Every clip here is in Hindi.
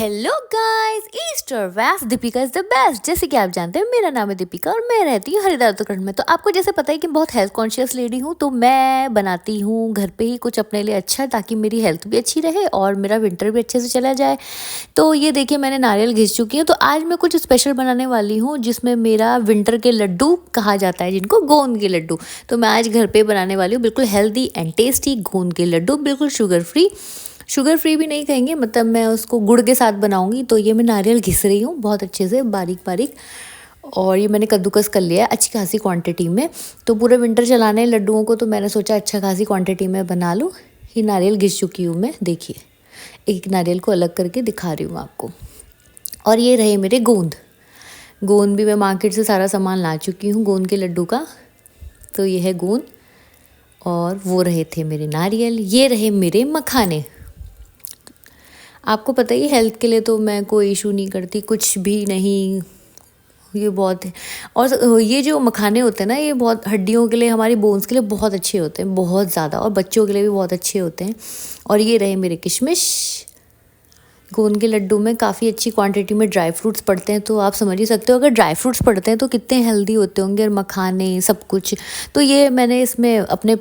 हेलो गाइस, ईस्टर वैस दीपिका इज द बेस्ट। जैसे कि आप जानते हैं, मेरा नाम है दीपिका और मैं रहती हूँ हरिद्वार उत्तराखंड में। तो आपको जैसे पता है कि मैं बहुत हेल्थ कॉन्शियस लेडी हूँ, तो मैं बनाती हूँ घर पे ही कुछ अपने लिए अच्छा, ताकि मेरी हेल्थ भी अच्छी रहे और मेरा विंटर भी अच्छे से चला जाए। तो ये देखिए, मैंने नारियल घिस चुकी हूँ। तो आज मैं कुछ स्पेशल बनाने वाली हूँ, जिसमें मेरा विंटर के लड्डू कहा जाता है, जिनको गोंद के लड्डू। तो मैं आज घर पे बनाने वाली हूँ बिल्कुल हेल्दी एंड टेस्टी गोंद के लड्डू, बिल्कुल शुगर फ्री भी नहीं कहेंगे, मतलब मैं उसको गुड़ के साथ बनाऊंगी। तो ये मैं नारियल घिस रही हूँ बहुत अच्छे से, बारीक बारीक। और ये मैंने कद्दूकस कर लिया है अच्छी खासी क्वांटिटी में। तो पूरे विंटर चलाने हैं लड्डुओं को, तो मैंने सोचा अच्छा खासी क्वांटिटी में बना लूँ। ये नारियल घिस चुकी हूँ मैं, देखिए एक नारियल को अलग करके दिखा रही हूँ आपको। और ये रहे मेरे गोंद भी मैं मार्केट से सारा सामान ला चुकी हूँ गोंद के लड्डू का। तो ये है गोंद, और वो रहे थे मेरे नारियल, ये रहे मेरे मखाने। आपको पता ही, हेल्थ के लिए तो मैं कोई इशू नहीं करती, कुछ भी नहीं, ये बहुत है। और ये जो मखाने होते हैं ना, ये बहुत हड्डियों के लिए, हमारी बोन्स के लिए बहुत अच्छे होते हैं, बहुत ज़्यादा, और बच्चों के लिए भी बहुत अच्छे होते हैं। और ये रहे मेरे किशमिश। गोंद के लड्डू में काफ़ी अच्छी क्वांटिटी में ड्राई फ्रूट्स पड़ते हैं, तो आप समझ ही सकते हो अगर ड्राई फ्रूट्स पड़ते हैं तो कितने हेल्दी होते होंगे, और मखाने सब कुछ। तो ये मैंने इसमें अपने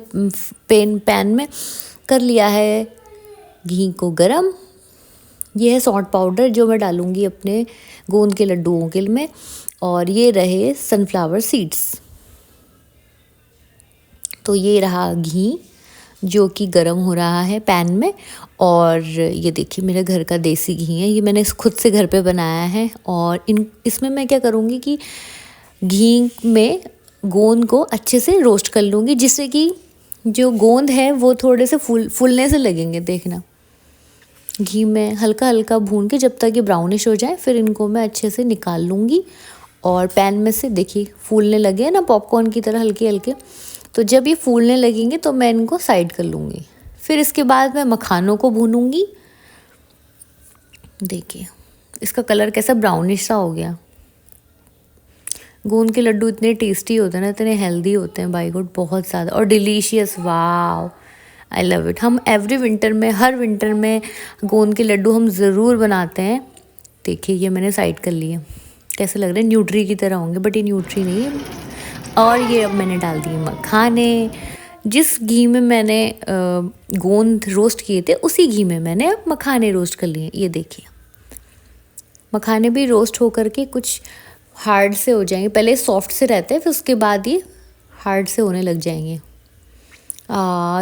पैन में कर लिया है घी को गरम। ये है सॉल्ट पाउडर जो मैं डालूँगी अपने गोंद के लड्डुओं के में। और ये रहे सनफ्लावर सीड्स। तो ये रहा घी जो कि गरम हो रहा है पैन में। और ये देखिए मेरे घर का देसी घी है, ये मैंने खुद से घर पे बनाया है। और इसमें मैं क्या करूँगी कि घी में गोंद को अच्छे से रोस्ट कर लूँगी, जिससे कि जो गोंद है वो थोड़े से फूलने से लगेंगे। देखना, घी में हल्का हल्का भून के जब तक ये ब्राउनिश हो जाए, फिर इनको मैं अच्छे से निकाल लूँगी। और पैन में से देखिए फूलने लगे हैं ना, पॉपकॉर्न की तरह हल्के हल्के। तो जब ये फूलने लगेंगे तो मैं इनको साइड कर लूँगी। फिर इसके बाद मैं मखानों को भूनूँगी। देखिए इसका कलर कैसा ब्राउनिश सा हो गया। गोंद के लड्डू इतने टेस्टी होते हैं ना, इतने हेल्दी होते हैं, बाय गॉड बहुत ज़्यादा, और delicious. Wow, I love it. हम एवरी विंटर में, हर विंटर में गोंद के लड्डू हम ज़रूर बनाते हैं। देखिए ये मैंने साइड कर लिए, कैसे लग रहे हैं, न्यूट्री की तरह होंगे, बट ये न्यूट्री नहीं है। और ये अब मैंने डाल दिए मखाने। जिस घी में मैंने गोंद रोस्ट किए थे, उसी घी में मैंने अब मखाने रोस्ट कर लिए। ये देखिए मखाने भी रोस्ट होकर के कुछ हार्ड से हो जाएंगे, पहले सॉफ्ट से रहते हैं, फिर उसके बाद ये हार्ड से होने लग जाएंगे।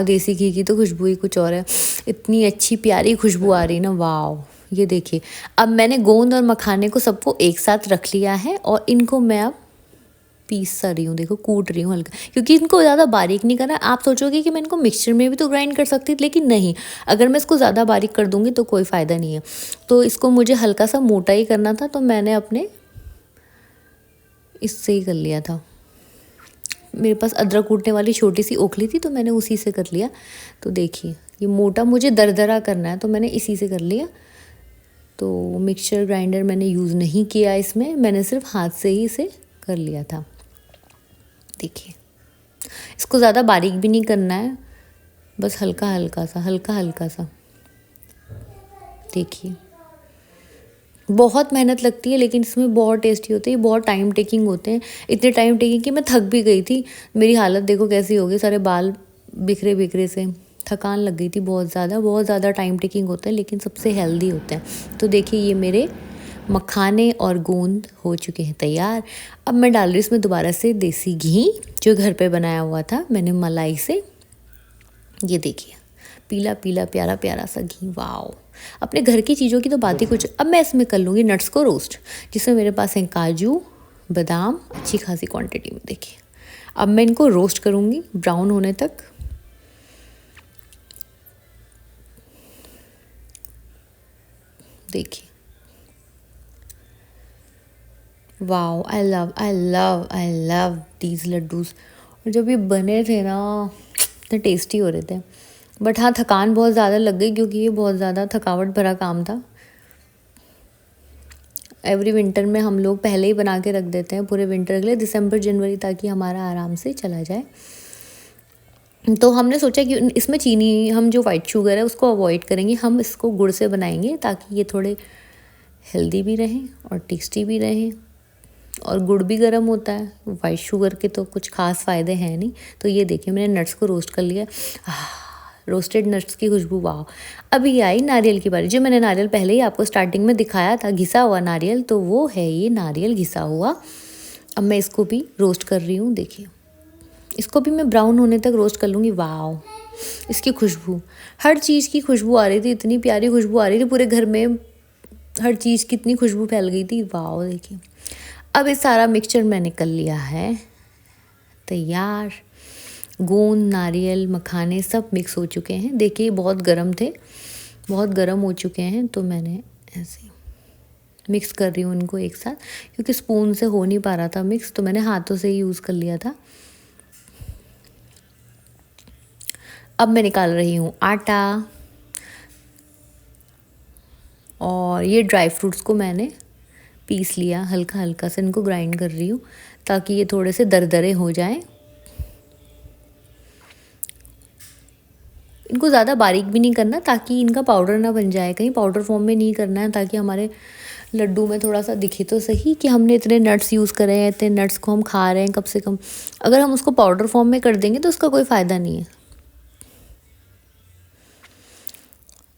देसी घी की तो खुशबू ही कुछ और है, इतनी अच्छी प्यारी खुशबू आ रही ना, वाव। ये देखिए अब मैंने गोंद और मखाने को सबको एक साथ रख लिया है, और इनको मैं अब पीस सा रही हूँ, देखो कूट रही हूँ हल्का, क्योंकि इनको ज़्यादा बारीक नहीं करना। आप सोचोगे कि मैं इनको मिक्सचर में भी तो ग्राइंड कर सकती, लेकिन नहीं, अगर मैं इसको ज़्यादा बारीक कर दूँगी तो कोई फ़ायदा नहीं है। तो इसको मुझे हल्का सा मोटा ही करना था, तो मैंने अपने इससे ही कर लिया था। मेरे पास अदरक कूटने वाली छोटी सी ओखली थी, तो मैंने उसी से कर लिया। तो देखिए ये मोटा मुझे दरदरा करना है, तो मैंने इसी से कर लिया। तो मिक्सचर ग्राइंडर मैंने यूज़ नहीं किया इसमें, मैंने सिर्फ हाथ से ही इसे कर लिया था। देखिए इसको ज़्यादा बारीक भी नहीं करना है, बस हल्का हल्का सा। देखिए बहुत मेहनत लगती है, लेकिन इसमें बहुत टेस्टी होते हैं, बहुत टाइम टेकिंग होते हैं। इतने टाइम टेकिंग कि मैं थक भी गई थी, मेरी हालत देखो कैसी हो गई, सारे बाल बिखरे बिखरे से, थकान लग गई थी बहुत ज़्यादा टाइम टेकिंग होते हैं, लेकिन सबसे हेल्दी होते हैं। तो देखिए ये मेरे मखाने और गोंद हो चुके हैं तैयार। अब मैं डाल रही हूँ इसमें दोबारा से देसी घी, जो घर पे बनाया हुआ था मैंने मलाई से। ये देखिए पीला पीला प्यारा प्यारा सा घी, वाओ। अपने घर की चीज़ों की तो बात ही कुछ। अब मैं इसमें कर लूँगी नट्स को रोस्ट, जिसमें मेरे पास हैं काजू बादाम अच्छी खासी क्वांटिटी में। देखिए अब मैं इनको रोस्ट करूँगी ब्राउन होने तक। देखिए वाओ, आई लव दीज लड्डूज़। और जब ये बने थे ना, इतने टेस्टी हो रहे थे। बट हाँ, थकान बहुत ज़्यादा लग गई, क्योंकि ये बहुत ज़्यादा थकावट भरा काम था। एवरी विंटर में हम लोग पहले ही बना के रख देते हैं पूरे विंटर के लिए, दिसंबर जनवरी, ताकि हमारा आराम से चला जाए। तो हमने सोचा कि इसमें चीनी, हम जो वाइट शुगर है उसको अवॉइड करेंगे, हम इसको गुड़ से बनाएंगे, ताकि ये थोड़े हेल्दी भी रहें और टेस्टी भी रहें। और गुड़ भी गर्म होता है, वाइट शुगर के तो कुछ खास फ़ायदे हैं नहीं। तो ये देखिए मैंने नट्स को रोस्ट कर लिया। रोस्टेड नट्स की खुशबू, वाह। अभी आई नारियल की बारी। जो मैंने नारियल पहले ही आपको स्टार्टिंग में दिखाया था, घिसा हुआ नारियल, तो वो है ये नारियल घिसा हुआ। अब मैं इसको भी रोस्ट कर रही हूँ। देखिए इसको भी मैं ब्राउन होने तक रोस्ट कर लूँगी। वाह, इसकी खुशबू, हर चीज़ की खुशबू आ रही थी, इतनी प्यारी खुशबू आ रही थी पूरे घर में, हर चीज़ की इतनी खुशबू फैल गई थी। वाह देखिए, अब ये सारा मिक्सचर मैंने कर लिया है तैयार। गोंद, नारियल, मखाने सब मिक्स हो चुके हैं। देखिए बहुत गर्म थे, बहुत गर्म हो चुके हैं, तो मैंने ऐसे मिक्स कर रही हूँ उनको एक साथ, क्योंकि स्पून से हो नहीं पा रहा था मिक्स, तो मैंने हाथों से ही यूज़ कर लिया था। अब मैं निकाल रही हूँ आटा, और ये ड्राई फ्रूट्स को मैंने पीस लिया, हल्का हल्का से इनको ग्राइंड कर रही हूँ ताकि ये थोड़े से दरदरे हो जाएं। इनको ज़्यादा बारीक भी नहीं करना ताकि इनका पाउडर ना बन जाए, कहीं पाउडर फॉर्म में नहीं करना है, ताकि हमारे लड्डू में थोड़ा सा दिखे तो सही कि हमने इतने नट्स यूज़ करे हैं, इतने नट्स को हम खा रहे हैं कम से कम। अगर हम उसको पाउडर फॉर्म में कर देंगे तो उसका कोई फ़ायदा नहीं है।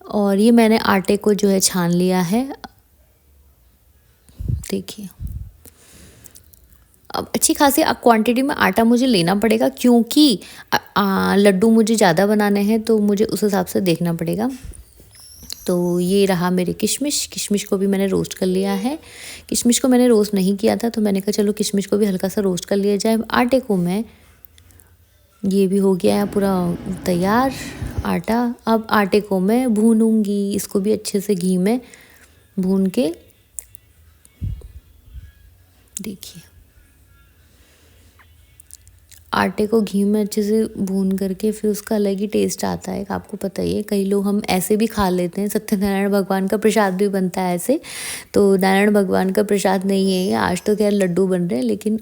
और ये मैंने आटे को जो है छान लिया है। देखिए अब अच्छी खासी क्वांटिटी में आटा मुझे लेना पड़ेगा, क्योंकि लड्डू मुझे ज़्यादा बनाने हैं, तो मुझे उस हिसाब से देखना पड़ेगा। तो ये रहा मेरे किशमिश। किशमिश को भी मैंने रोस्ट कर लिया है। किशमिश को मैंने रोस्ट नहीं किया था, तो मैंने कहा चलो किशमिश को भी हल्का सा रोस्ट कर लिया जाए। आटे को मैं, ये भी हो गया है पूरा तैयार आटा। अब आटे को मैं भूनूंगी, इसको भी अच्छे से घी में भून के। देखिए आटे को घी में अच्छे से भून करके फिर उसका अलग ही टेस्ट आता है, आपको पता ही है। कई लोग हम ऐसे भी खा लेते हैं, सत्यनारायण भगवान का प्रसाद भी बनता है ऐसे। तो नारायण भगवान का प्रसाद नहीं है ये, आज तो खैर लड्डू बन रहे हैं, लेकिन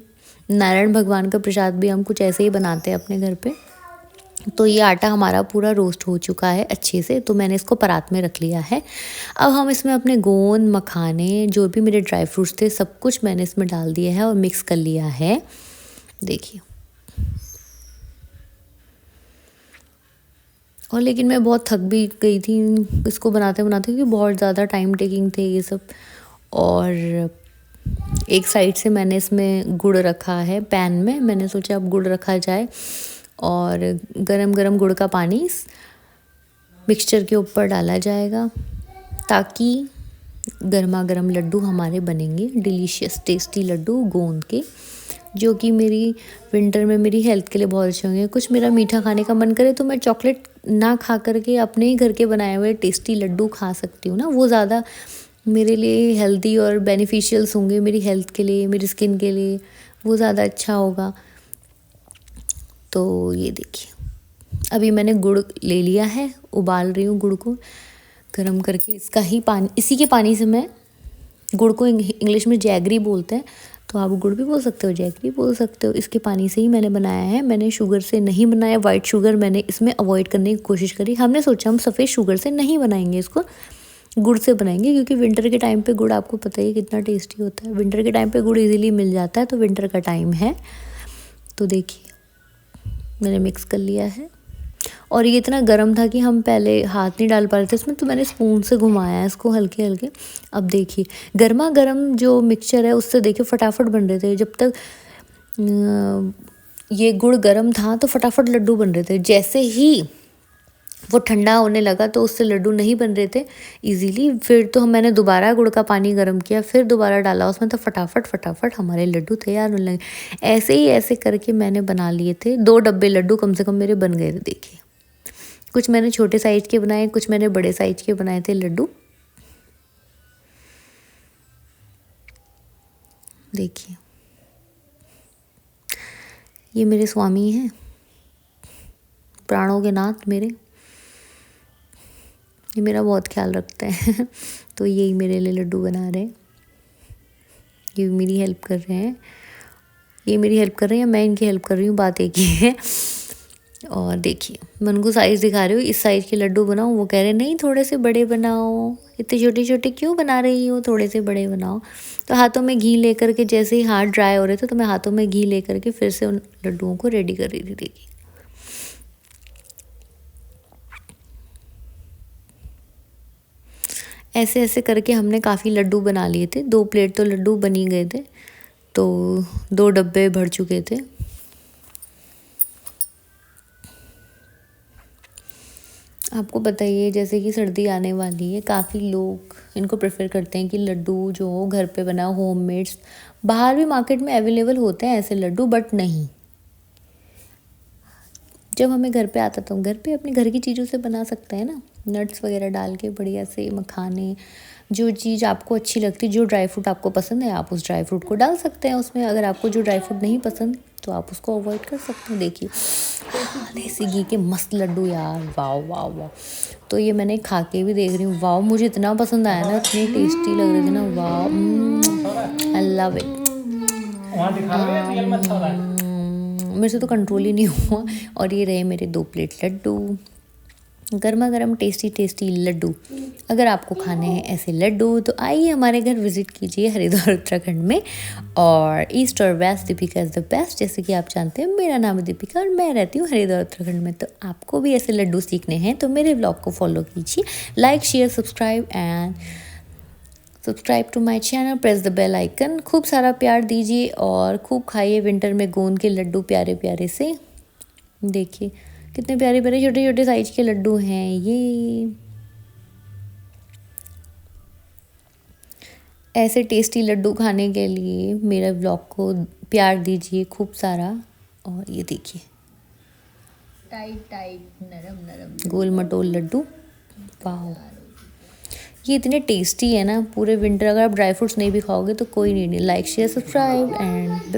नारायण भगवान का प्रसाद भी हम कुछ ऐसे ही बनाते हैं अपने घर पे। तो ये आटा हमारा पूरा रोस्ट हो चुका है अच्छे से, तो मैंने इसको परात में रख लिया है। अब हम इसमें अपने गोंद, मखाने, जो भी मेरे ड्राई फ्रूट्स थे, सब कुछ मैंने इसमें डाल दिया है और मिक्स कर लिया है। देखिए, और लेकिन मैं बहुत थक भी गई थी इसको बनाते बनाते, क्योंकि बहुत ज़्यादा टाइम टेकिंग थे ये सब। और एक साइड से मैंने इसमें गुड़ रखा है पैन में, मैंने सोचा अब गुड़ रखा जाए, और गरम गरम गुड़ का पानी इस मिक्सचर के ऊपर डाला जाएगा, ताकि गर्मा गर्म लड्डू हमारे बनेंगे, डिलीशियस टेस्टी लड्डू गोंद के, जो कि मेरी विंटर में मेरी हेल्थ के लिए बहुत अच्छे होंगे। कुछ मेरा मीठा खाने का मन करे तो मैं चॉकलेट ना खा करके अपने ही घर के बनाए हुए टेस्टी लड्डू खा सकती हूँ ना, वो ज़्यादा मेरे लिए हेल्दी और बेनिफिशियल्स होंगे, मेरी हेल्थ के लिए, मेरी स्किन के लिए वो ज़्यादा अच्छा होगा। तो ये देखिए अभी मैंने गुड़ ले लिया है, उबाल रही हूँ गुड़ को गर्म करके। इसका ही पानी, इसी के पानी से मैं, गुड़ को इंग्लिश में जैगरी बोलते हैं, तो आप गुड़ भी बोल सकते हो, जैगरी बोल सकते हो। इसके पानी से ही मैंने बनाया है, मैंने शुगर से नहीं बनाया। वाइट शुगर मैंने इसमें अवॉइड करने की कोशिश करी। हमने सोचा हम सफ़ेद शुगर से नहीं बनाएंगे इसको, गुड़ से बनाएंगे, क्योंकि विंटर के टाइम पे गुड़ आपको पता ही कितना टेस्टी होता है। विंटर के टाइम पे गुड़ इजीली मिल जाता है, तो विंटर का टाइम है। तो देखिए मैंने मिक्स कर लिया है, और ये इतना गर्म था कि हम पहले हाथ नहीं डाल पा रहे थे इसमें, तो मैंने स्पून से घुमाया इसको हल्के हल्के। अब देखिए गर्मा गर्म जो मिक्सचर है उससे देखिए फटाफट बन रहे थे। जब तक ये गुड़ गर्म था तो फटाफट लड्डू बन रहे थे, जैसे ही वो ठंडा होने लगा तो उससे लड्डू नहीं बन रहे थे इजीली। फिर तो मैंने दोबारा गुड़ का पानी गर्म किया, फिर दोबारा डाला उसमें, तो फटाफट फटाफट हमारे लड्डू तैयार होने लगे। ऐसे ही ऐसे करके मैंने बना लिए थे, 2 डब्बे लड्डू कम से कम मेरे बन गए थे। देखिए कुछ मैंने छोटे साइज के बनाए, कुछ मैंने बड़े साइज के बनाए थे लड्डू। देखिए ये मेरे स्वामी हैं, प्राणों के नाथ मेरे, ये मेरा बहुत ख्याल रखते हैं। तो यही मेरे लिए लड्डू बना रहे हैं, ये मेरी हेल्प कर रहे हैं, ये मेरी हेल्प कर रहे हैं, मैं इनकी हेल्प कर रही हूँ, बात एक ही है। और देखिए मैं उनको साइज़ दिखा रही हूँ, इस साइज़ के लड्डू बनाओ, वो कह रहे नहीं थोड़े से बड़े बनाओ, इतने छोटे छोटे क्यों बना रही हो, थोड़े से बड़े बनाओ। तो हाथों में घी लेकर के, जैसे ही हाथ ड्राई हो रहे थे तो मैं हाथों में घी लेकर के फिर से उन लड्डुओं को रेडी कर रही थी। देखिए ऐसे ऐसे करके हमने काफ़ी लड्डू बना लिए थे, 2 प्लेट तो लड्डू बन ही गए थे, तो 2 डब्बे भर चुके थे। आपको बताइए जैसे कि सर्दी आने वाली है, काफ़ी लोग इनको प्रेफर करते हैं कि लड्डू जो हो घर पे बना होममेड्स। बाहर भी मार्केट में अवेलेबल होते हैं ऐसे लड्डू, बट नहीं, जब हमें घर पे आता तो हम घर पे अपने घर की चीज़ों से बना सकते हैं ना, नट्स वगैरह डाल के बढ़िया से, मखाने, जो चीज़ आपको अच्छी लगती, जो ड्राई फ्रूट आपको पसंद है आप उस ड्राई फ्रूट को डाल सकते हैं उसमें। अगर आपको जो ड्राई फ्रूट नहीं पसंद तो आप उसको अवॉइड कर सकते हैं। देखिए देसी घी के मस्त लड्डू यार, वाह वाह वाह। तो ये मैंने खा के भी देख रही हूँ, वाह मुझे इतना पसंद आया ना, इतनी टेस्टी लग रही थी ना, वाह आई लव इट। मेरे से तो कंट्रोल ही नहीं हुआ। और ये रहे मेरे 2 प्लेट लड्डू, गर्मा गर्म टेस्टी टेस्टी लड्डू। अगर आपको खाने हैं ऐसे लड्डू तो आइए हमारे घर विजिट कीजिए हरिद्वार उत्तराखंड में। और ईस्ट और west Deepika is the best, जैसे कि आप जानते हैं मेरा नाम है दीपिका और मैं रहती हूँ हरिद्वार उत्तराखंड में। तो आपको भी ऐसे लड्डू सीखने हैं तो मेरे ब्लॉग को फॉलो कीजिए, like share subscribe to my channel, press the bell icon. खूब सारा प्यार दीजिए और खूब खाइए विंटर में गोंद के लड्डू प्यारे प्यारे से। देखिए कितने प्यारे प्यारे छोटे छोटे साइज के लड्डू हैं ये। ऐसे टेस्टी लड्डू खाने के लिए मेरे ब्लॉग को प्यार दीजिए खूब सारा। और ये देखिए टाइट टाइट नरम नरम गोल मटोल लड्डू, वाह ये इतने टेस्टी है ना। पूरे विंटर अगर आप ड्राई फ्रूट्स नहीं भी खाओगे तो कोई नहीं, लाइक शेयर सब्सक्राइब एंड